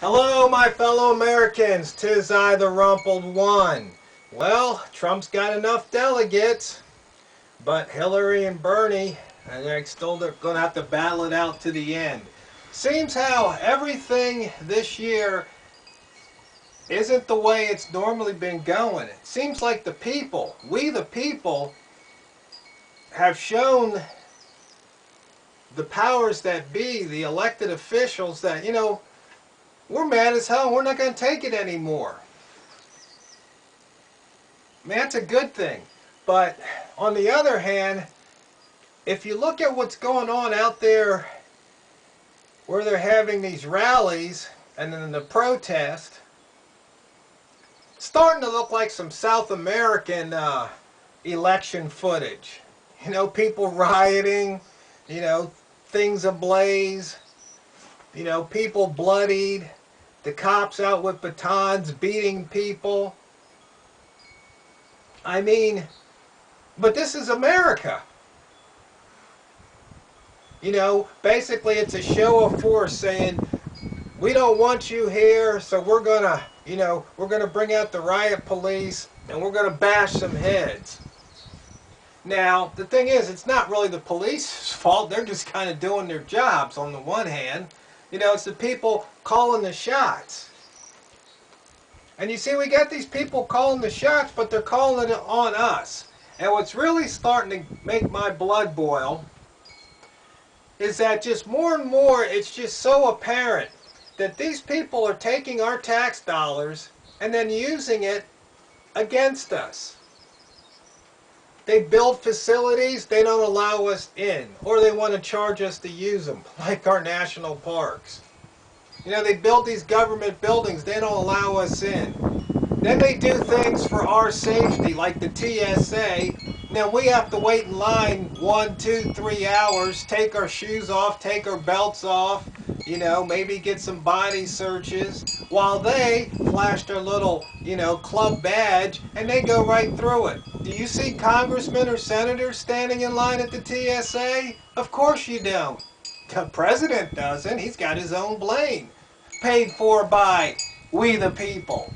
Hello, my fellow Americans. 'Tis I, the rumpled one. Well, Trump's got enough delegates, but Hillary and Bernie, and they're still going to have to battle it out to the end. Seems how everything this year isn't the way it's normally been going. It seems like the people, we the people, have shown the powers that be, the elected officials, that, we're mad as hell. We're not going to take it anymore. I mean, that's a good thing. But on the other hand, if you look at what's going on out there where they're having these rallies and then the protest, it's starting to look like some South American election footage. People rioting, things ablaze, people bloodied, the cops out with batons beating people. I mean, but this is America. Basically it's a show of force saying, we don't want you here, so we're gonna bring out the riot police and we're gonna bash some heads. Now, the thing is, it's not really the police's fault. They're just kind of doing their jobs on the one hand. It's the people calling the shots. And you see, we got these people calling the shots, but they're calling it on us. And what's really starting to make my blood boil is that just more and more, it's just so apparent that these people are taking our tax dollars and then using it against us. They build facilities, they don't allow us in, or they want to charge us to use them, like our national parks. They build these government buildings, they don't allow us in. Then they do things for our safety, like the TSA. Now we have to wait in line 1, 2, 3 hours, take our shoes off, take our belts off, maybe get some body searches, while they flash their little, club badge and they go right through it. Do you see congressmen or senators standing in line at the TSA? Of course you don't. The president doesn't. He's got his own plane, paid for by we the people.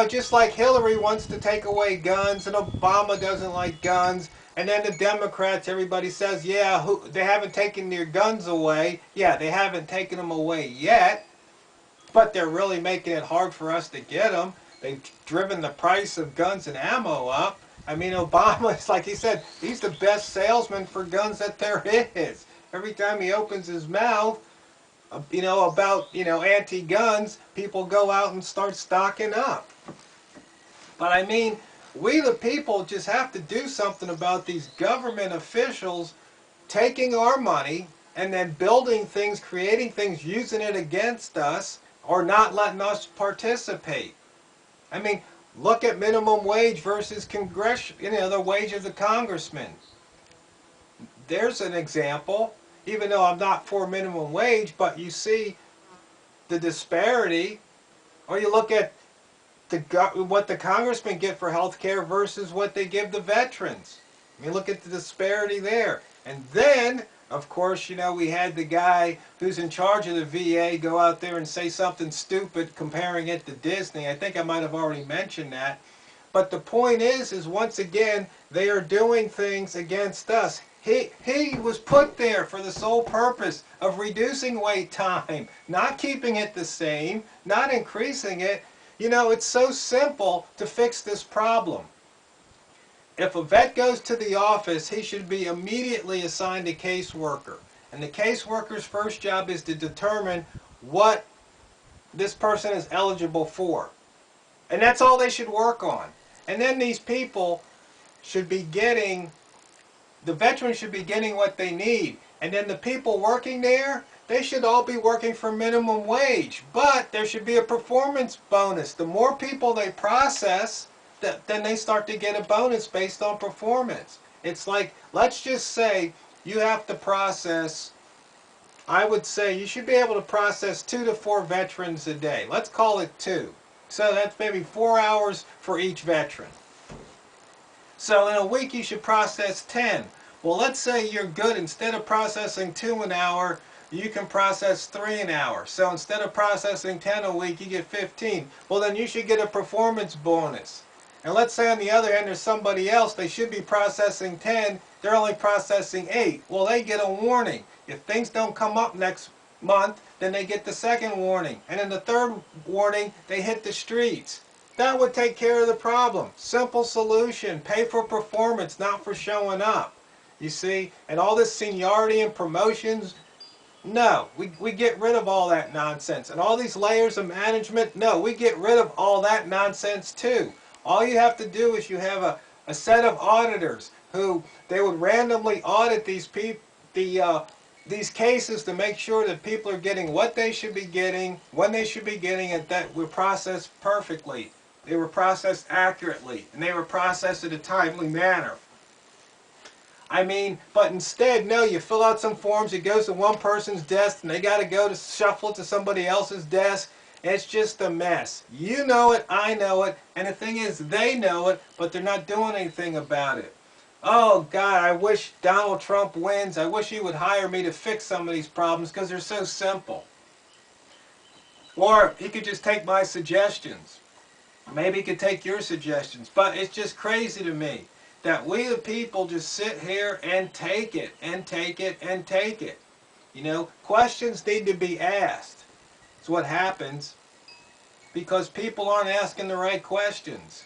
Just like Hillary wants to take away guns and Obama doesn't like guns, and then the Democrats, everybody says, yeah, they haven't taken their guns away. Yeah, they haven't taken them away yet, but they're really making it hard for us to get them. They've driven the price of guns and ammo up. I mean, Obama, it's like he said, he's the best salesman for guns that there is. Every time he opens his mouth, about, anti-guns, people go out and start stocking up. But I mean, we the people just have to do something about these government officials taking our money and then building things, creating things, using it against us, or not letting us participate. I mean, look at minimum wage versus the wage of the congressman. There's an example, even though I'm not for minimum wage, but you see the disparity. Or you look at what the congressmen get for health care versus what they give the veterans. I mean, look at the disparity there. And then, of course, we had the guy who's in charge of the VA go out there and say something stupid comparing it to Disney. I think I might have already mentioned that. But the point is once again, they are doing things against us. He was put there for the sole purpose of reducing wait time, not keeping it the same, not increasing it. It's so simple to fix this problem. If a vet goes to the office, he should be immediately assigned a caseworker. And the caseworker's first job is to determine what this person is eligible for. And that's all they should work on. And then these people should be getting, the veterans should be getting what they need. And then the people working there, they should all be working for minimum wage. But there should be a performance bonus. The more people they process, then they start to get a bonus based on performance. It's like, let's just say you have to process, I would say you should be able to process 2 to 4 veterans a day. Let's call it 2. So that's maybe 4 hours for each veteran. So in a week you should process 10. Well, let's say you're good. Instead of processing 2 an hour, you can process 3 an hour. So instead of processing 10 a week, you get 15. Well, then you should get a performance bonus. And let's say on the other hand, there's somebody else, they should be processing 10, they're only processing 8. Well, they get a warning. If things don't come up next month, then they get the second warning. And in the third warning, they hit the streets. That would take care of the problem. Simple solution. Pay for performance, not for showing up. You see? And all this seniority and promotions, no. We get rid of all that nonsense. And all these layers of management, no. We get rid of all that nonsense too. All you have to do is you have a set of auditors who they would randomly audit these these cases to make sure that people are getting what they should be getting, when they should be getting it, that were processed perfectly. They were processed accurately, and they were processed in a timely manner. I mean, but instead, no, you fill out some forms, it goes to one person's desk, and they got to go to shuffle it to somebody else's desk. It's just a mess. You know it, I know it, and the thing is, they know it, but they're not doing anything about it. Oh, God, I wish Donald Trump wins. I wish he would hire me to fix some of these problems because they're so simple. Or he could just take my suggestions. Maybe he could take your suggestions. But it's just crazy to me that we the people just sit here and take it, and take it, and take it. You know, questions need to be asked. It's what happens because people aren't asking the right questions.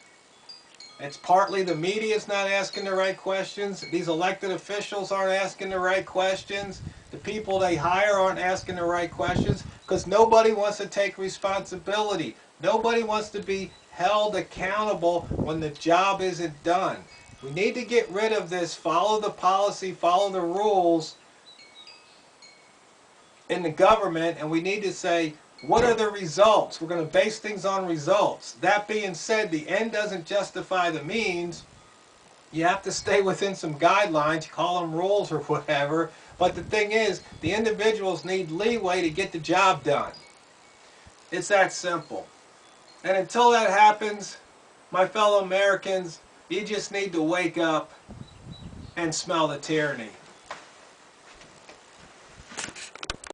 It's partly the media's not asking the right questions. These elected officials aren't asking the right questions. The people they hire aren't asking the right questions because nobody wants to take responsibility. Nobody wants to be held accountable when the job isn't done. We need to get rid of this follow the policy, follow the rules in the government, and we need to say, what are the results? We're going to base things on results. That being said, the end doesn't justify the means. You have to stay within some guidelines, you call them rules or whatever, but the thing is, the individuals need leeway to get the job done. It's that simple. And until that happens, my fellow Americans, you just need to wake up and smell the tyranny.